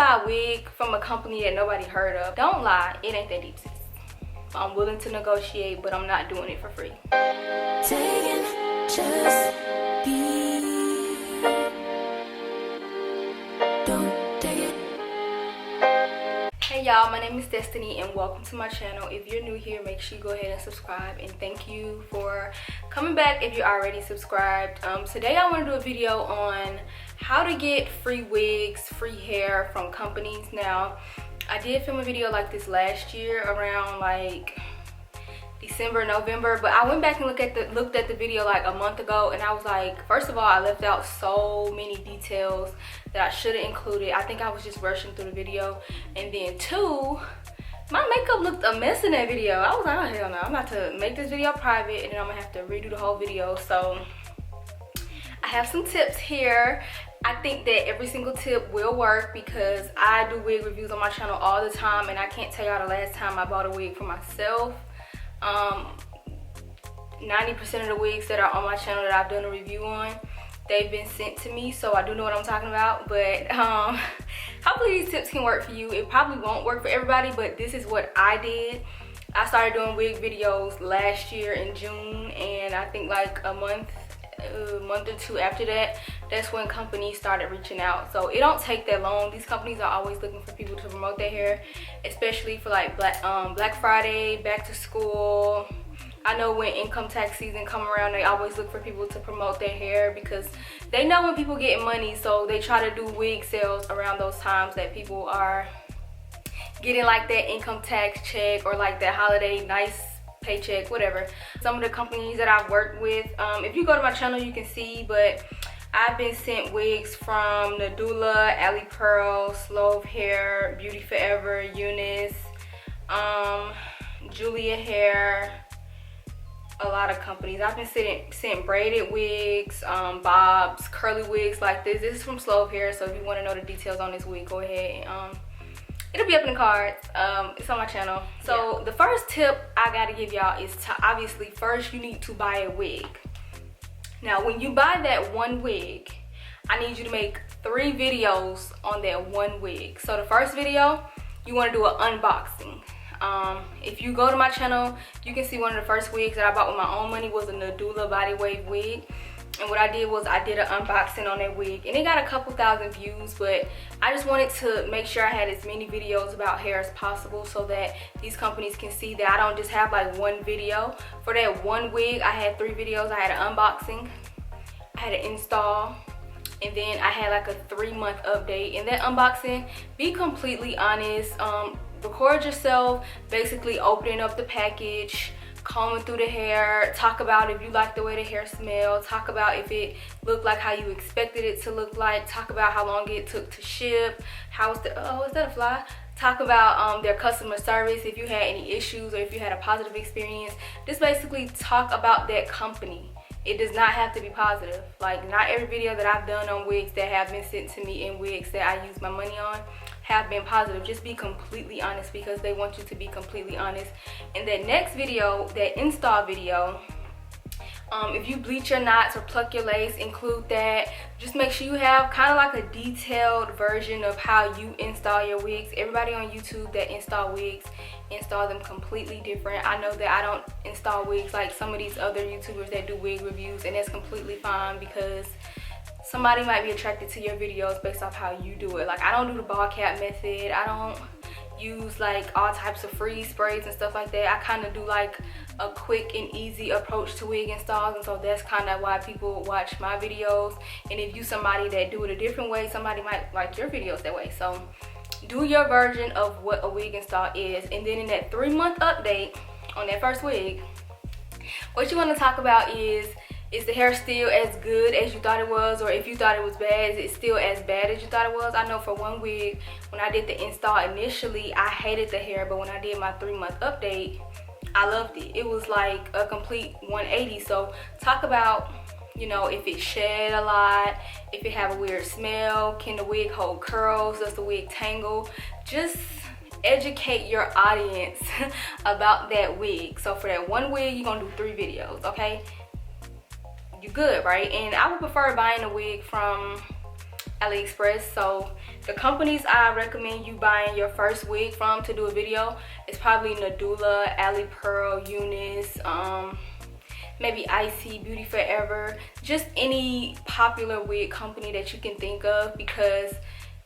buy a wig from a company that nobody heard of, don't lie, it ain't that deep, sis. I'm willing to negotiate, but I'm not doing it for free. Hey y'all, my name is Destiny and welcome to my channel. If you're new here, make sure you go ahead and subscribe, and thank you for coming back if you're already subscribed. Today I want to do a video on how to get free wigs, free hair from companies. Now, I did film a video like this last year around like December, November, but I went back and looked at the video like a month ago, and I was like, first of all, I left out so many details that I should have included. I think I was just rushing through the video. And then two, my makeup looked a mess in that video. I was like, oh hell no, I'm about to make this video private and then I'm gonna have to redo the whole video. So I have some tips here. I think that every single tip will work because I do wig reviews on my channel all the time, and I can't tell y'all the last time I bought a wig for myself. 90% of the wigs that are on my channel that I've done a review on, they've been sent to me, so I do know what I'm talking about. But hopefully these tips can work for you. It probably won't work for everybody, but this is what I did. I started doing wig videos last year in June, and I think like a month or two after that, that's when companies started reaching out. So it don't take that long. These companies are always looking for people to promote their hair, especially for like Black Friday, back to school. I know when income tax season come around, they always look for people to promote their hair because they know when people get money, so they try to do wig sales around those times that people are getting like that income tax check or like that holiday nice paycheck, whatever. Some of the companies that I've worked with, if you go to my channel you can see, but I've been sent wigs from Nadula, Ali Pearl, Slove Hair, Beauty Forever, Eunice, Julia Hair, a lot of companies. I've been sent braided wigs, bobs, curly wigs like this. This is from Slove Hair, so if you want to know the details on this wig, go ahead and it'll be up in the cards. It's on my channel. So the first tip I gotta give y'all is to obviously first you need to buy a wig. Now when you buy that one wig, I need you to make 3 videos on that one wig. So the first video, you want to do an unboxing. If you go to my channel, you can see one of the first wigs that I bought with my own money was a Nadula body wave wig. And what I did was I did an unboxing on that wig, and it got a couple thousand views, but I just wanted to make sure I had as many videos about hair as possible so that these companies can see that I don't just have like one video. For that one wig, I had 3 videos. I had an unboxing, I had an install, and then I had like a 3-month update. In that unboxing, be completely honest, record yourself basically opening up the package, combing through the hair, talk about if you like the way the hair smelled, talk about if it looked like how you expected it to look like, talk about how long it took to ship, how was the, oh, is that a fly? Talk about their customer service, if you had any issues or if you had a positive experience. Just basically talk about that company. It does not have to be positive. Like, not every video that I've done on wigs that have been sent to me in wigs that I use my money on have been positive. Just be completely honest because they want you to be completely honest. In that next video, that install video, if you bleach your knots or pluck your lace, include that. Just make sure you have kind of like a detailed version of how you install your wigs. Everybody on YouTube that install wigs install them completely different. I know that I don't install wigs like some of these other YouTubers that do wig reviews, and that's completely fine because somebody might be attracted to your videos based off how you do it. Like, I don't do the ball cap method. I don't use like all types of freeze sprays and stuff like that. I kind of do like a quick and easy approach to wig installs, and so that's kind of why people watch my videos. And if you somebody that do it a different way, somebody might like your videos that way. So do your version of what a wig install is, and then in that 3-month update on that first wig, what you want to talk about is the hair still as good as you thought it was, or if you thought it was bad, is it still as bad as you thought it was? I know for one wig, when I did the install initially, I hated the hair, but when I did my 3-month update, I loved it. It was like a complete 180. So talk about, you know, if it shed a lot, if it have a weird smell, can the wig hold curls, does the wig tangle? Just educate your audience about that wig. So for that one wig, you're gonna do 3 videos, okay? You good, right? And I would prefer buying a wig from AliExpress. So the companies I recommend you buying your first wig from to do a video is probably Nadula, Ali Pearl, Eunice, maybe Icy, Beauty Forever, just any popular wig company that you can think of, because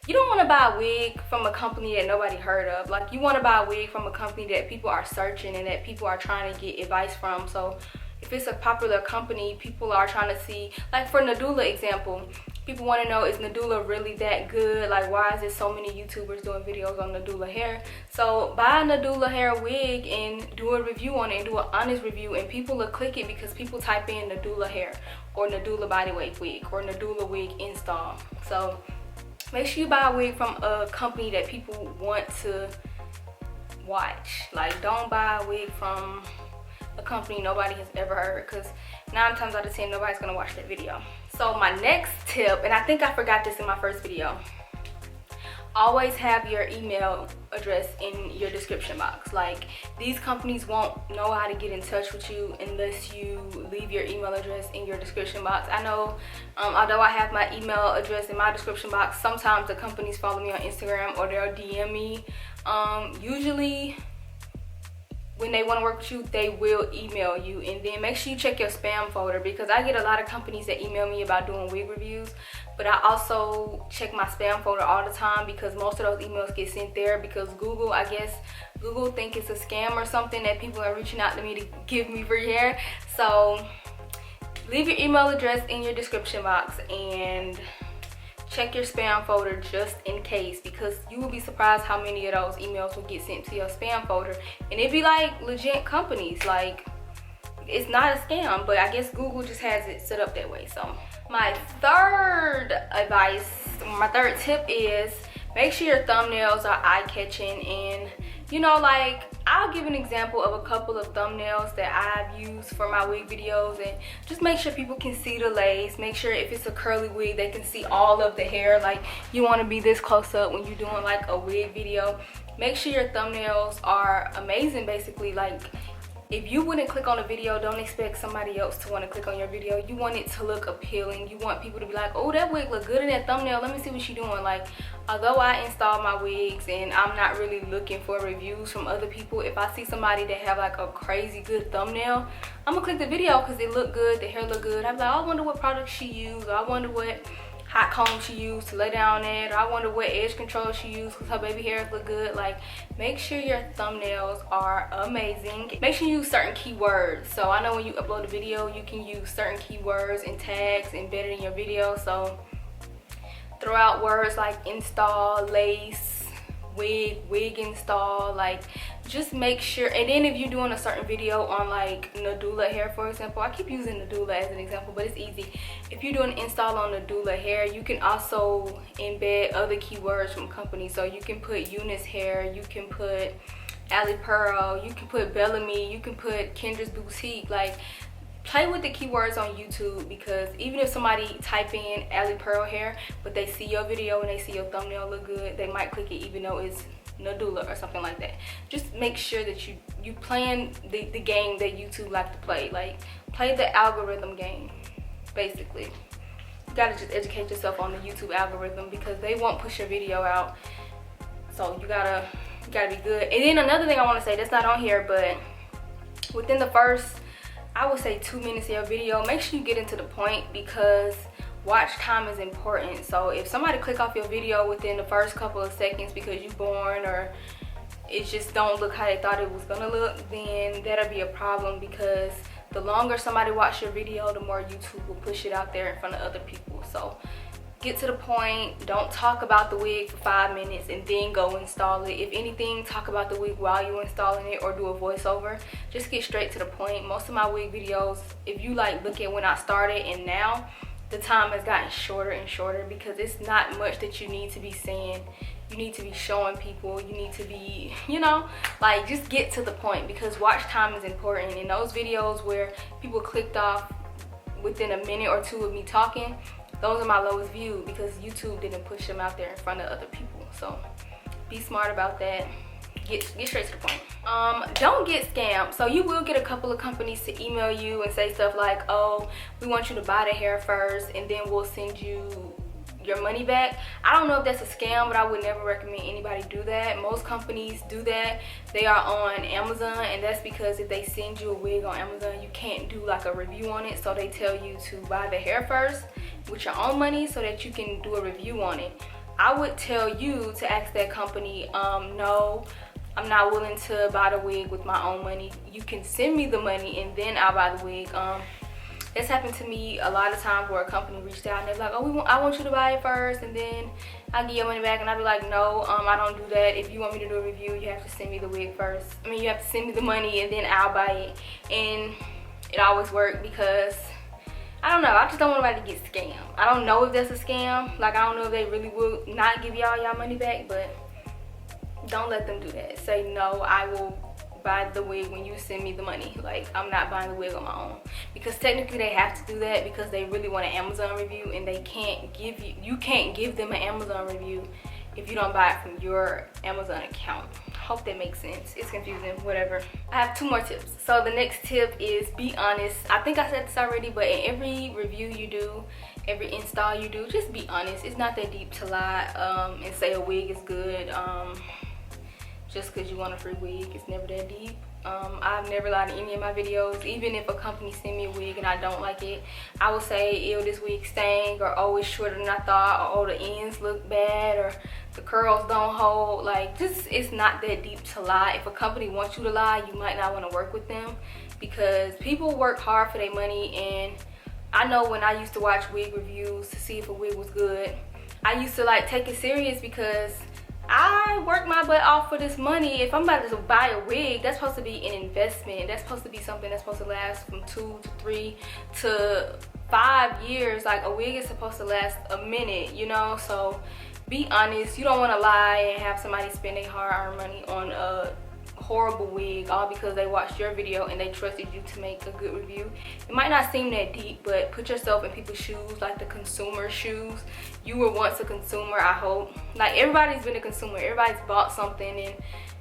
you don't want to buy a wig from a company that nobody heard of. Like, you want to buy a wig from a company that people are searching and that people are trying to get advice from. So if it's a popular company, people are trying to see, like for Nadula example, people want to know, is Nadula really that good? Like, why is there so many YouTubers doing videos on Nadula hair? So buy a Nadula hair wig and do a review on it, and do an honest review, and people will click it because people type in Nadula hair or Nadula bodyweight wig or Nadula wig install. So make sure you buy a wig from a company that people want to watch. Like, don't buy a wig from a company nobody has ever heard, because 9 times out of 10 nobody's gonna watch that video. So my next tip, and I think I forgot this in my first video, always have your email address in your description box. Like, these companies won't know how to get in touch with you unless you leave your email address in your description box. I know, although I have my email address in my description box, sometimes the companies follow me on Instagram or they'll DM me. Usually when they want to work with you, they will email you. And then make sure you check your spam folder, because I get a lot of companies that email me about doing wig reviews, but I also check my spam folder all the time, because most of those emails get sent there, because Google, I guess Google think it's a scam or something that people are reaching out to me to give me free hair. So leave your email address in your description box and check your spam folder just in case, because you will be surprised how many of those emails will get sent to your spam folder, and it'd be like legit companies. Like, it's not a scam, but I guess Google just has it set up that way. So my third advice, my third tip is make sure your thumbnails are eye-catching. And you know, like, I'll give an example of a couple of thumbnails that I've used for my wig videos, and just make sure people can see the lace. Make sure if it's a curly wig, they can see all of the hair. Like, you want to be this close up when you're doing like a wig video. Make sure your thumbnails are amazing. Basically, like, if you wouldn't click on a video, don't expect somebody else to want to click on your video. You want it to look appealing. You want people to be like, oh, that wig look good in that thumbnail. Let me see what she's doing. Like, although I install my wigs and I'm not really looking for reviews from other people, if I see somebody that have like a crazy good thumbnail, I'm gonna click the video because it look good, the hair look good. I'm like, oh, I wonder what product she used, or I wonder what hot comb she used to lay down at, or I wonder what edge control she used because her baby hairs look good. Like, make sure your thumbnails are amazing. Make sure you use certain keywords. So I know when you upload a video, you can use certain keywords and tags embedded in your video. So throw out words like install, lace, wig install. Like, just make sure. And then if you're doing a certain video on like Nadula hair, for example, I keep using Nadula as an example, but it's easy. If you're doing an install on Nadula hair, you can also embed other keywords from companies. So you can put Eunice hair, you can put Ali Pearl, you can put Bellamy, you can put Kendra's Boutique. Like, play with the keywords on YouTube, because even if somebody type in Ali Pearl hair but they see your video and they see your thumbnail look good, they might click it even though it's Nadula or something like that. Just make sure that you playing the game that YouTube like to play. Like, play the algorithm game, basically. You gotta just educate yourself on the YouTube algorithm, because they won't push your video out. So you gotta be good. And then another thing I want to say that's not on here, but within the first, I would say, 2 minutes of your video, make sure you get into the point, because watch time is important. So if somebody click off your video within the first couple of seconds because you're bored, or it just don't look how they thought it was gonna look, then that'll be a problem, because the longer somebody watch your video, the more YouTube will push it out there in front of other people. So get to the point. Don't talk about the wig for 5 minutes and then go install it. If anything, talk about the wig while you're installing it, or do a voiceover. Just get straight to the point. Most of my wig videos, if you like look at when I started and now, the time has gotten shorter and shorter, because it's not much that you need to be saying. You need to be showing people. You need to be, you know, like, just get to the point, because watch time is important. In those videos where people clicked off within a minute or two of me talking, those are my lowest views, because YouTube didn't push them out there in front of other people. So be smart about that. Get straight to the point. Don't get scammed. So you will get a couple of companies to email you and say stuff like, oh, we want you to buy the hair first, and then we'll send you your money back. I don't know if that's a scam, but I would never recommend anybody do that. Most companies do that. They are on Amazon, and that's because if they send you a wig on Amazon, you can't do like a review on it. So they tell you to buy the hair first with your own money so that you can do a review on it. I would tell you to ask that company, no, I'm not willing to buy the wig with my own money. You can send me the money and then I'll buy the wig. It's happened to me a lot of times where a company reached out and they're like, oh, I want you to buy it first and then I'll get your money back. And I'll be like, no, I don't do that. If you want me to do a review, you have to send me the wig first. I mean, you have to send me the money and then I'll buy it. And it always worked because, I don't know, I just don't want nobody to get scammed. I don't know if that's a scam. Like, I don't know if they really will not give y'all money back, but don't let them do that. Say, no, I will buy the wig when you send me the money. Like, I'm not buying the wig on my own, because technically they have to do that because they really want an Amazon review, and they can't give you can't give them an Amazon review if you don't buy it from your Amazon account. Hope that makes sense. It's confusing, whatever. I have 2 more tips. So the next tip is be honest. I think I said this already, but in every review you do, every install you do, just be honest. It's not that deep to lie and say a wig is good just because you want a free wig. It's never that deep. I've never lied in any of my videos. Even if a company send me a wig and I don't like it, I will say, ew, this wig stank, or oh, it's shorter than I thought, or oh, the ends look bad, or the curls don't hold. Like, just, it's not that deep to lie. If a company wants you to lie, you might not want to work with them, because people work hard for their money. And I know when I used to watch wig reviews to see if a wig was good, I used to like take it serious, because I work my butt off for this money. If I'm about to buy a wig, that's supposed to be an investment. That's supposed to be something that's supposed to last from 2 to 3 to 5 years. Like, a wig is supposed to last a minute, you know? So be honest. You don't want to lie and have somebody spend their hard-earned money on a horrible wig all because they watched your video and they trusted you to make a good review. It might not seem that deep, but put yourself in people's shoes, like the consumer shoes. You were once a consumer, I hope. Like, everybody's been a consumer. Everybody's bought something, and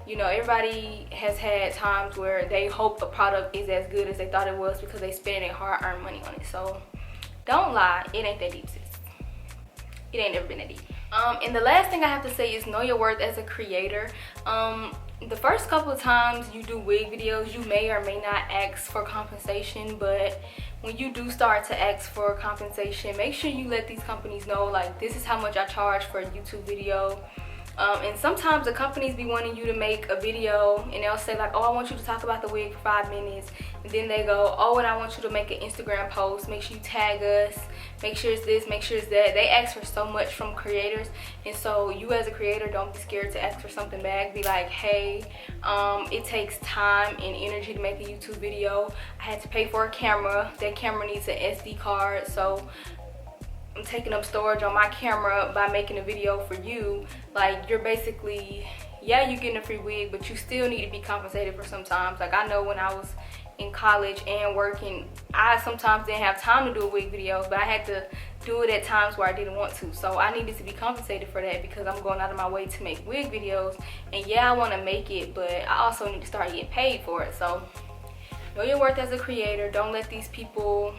you know, everybody has had times where they hope a product is as good as they thought it was because they spent their hard-earned money on it. So don't lie. It ain't that deep, sis. It ain't never been that deep. And the last thing I have to say is know your worth as a creator. The first couple of times you do wig videos, you may or may not ask for compensation, but when you do start to ask for compensation, make sure you let these companies know, like, this is how much I charge for a YouTube video. And sometimes the companies be wanting you to make a video, and they'll say like, oh, I want you to talk about the wig for 5 minutes. And then they go, oh, and I want you to make an Instagram post. Make sure you tag us. Make sure it's this, make sure it's that. They ask for so much from creators. And so you as a creator, don't be scared to ask for something back. Be like, hey, it takes time and energy to make a YouTube video. I had to pay for a camera. That camera needs an SD card. So I'm taking up storage on my camera by making a video for you. Like, you're basically, yeah, you're getting a free wig, but you still need to be compensated for sometimes. Like, I know when I was in college and working, I sometimes didn't have time to do a wig video, but I had to do it at times where I didn't want to. So I needed to be compensated for that because I'm going out of my way to make wig videos. And yeah, I want to make it, but I also need to start getting paid for it. So know your worth as a creator. Don't let these people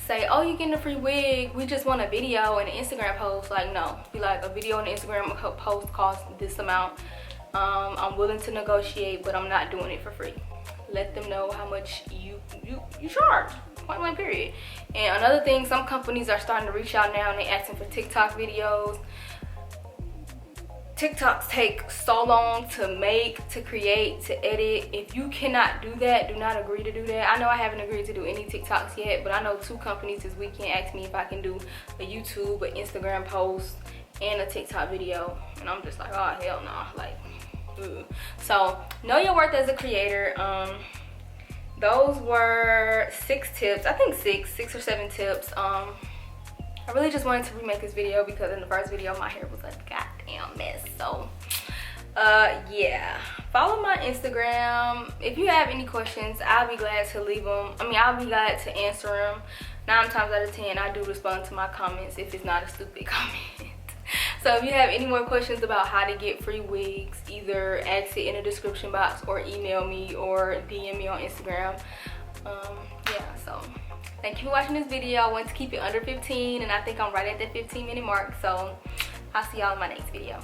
say, oh, you're getting a free wig, we just want a video and an Instagram post. Like, no. Be like, a video and an Instagram post costs this amount. I'm willing to negotiate, but I'm not doing it for free. Let them know how much you charge, point blank period. And another thing, some companies are starting to reach out now and they asking for TikTok videos. TikToks take so long to make, to create, to edit. If you cannot do that, do not agree to do that. I know I haven't agreed to do any TikToks yet, but I know 2 companies this weekend asked me if I can do a YouTube, an Instagram post, and a TikTok video. And I'm just like, oh, hell no. Like, ugh. So know your worth as a creator. Those were 6 tips. I think 6 or 7 tips. I really just wanted to remake this video because in the first video my hair was a goddamn mess. So yeah, follow my Instagram. If you have any questions, I'll be glad to leave them. I mean, I'll be glad to answer them. 9 times out of 10 I do respond to my comments if it's not a stupid comment. So if you have any more questions about how to get free wigs, either ask it in the description box or email me or DM me on Instagram. Yeah, so Thank you for watching this video. I want to keep it under 15, and I think I'm right at that 15-minute mark. So I'll see y'all in my next video.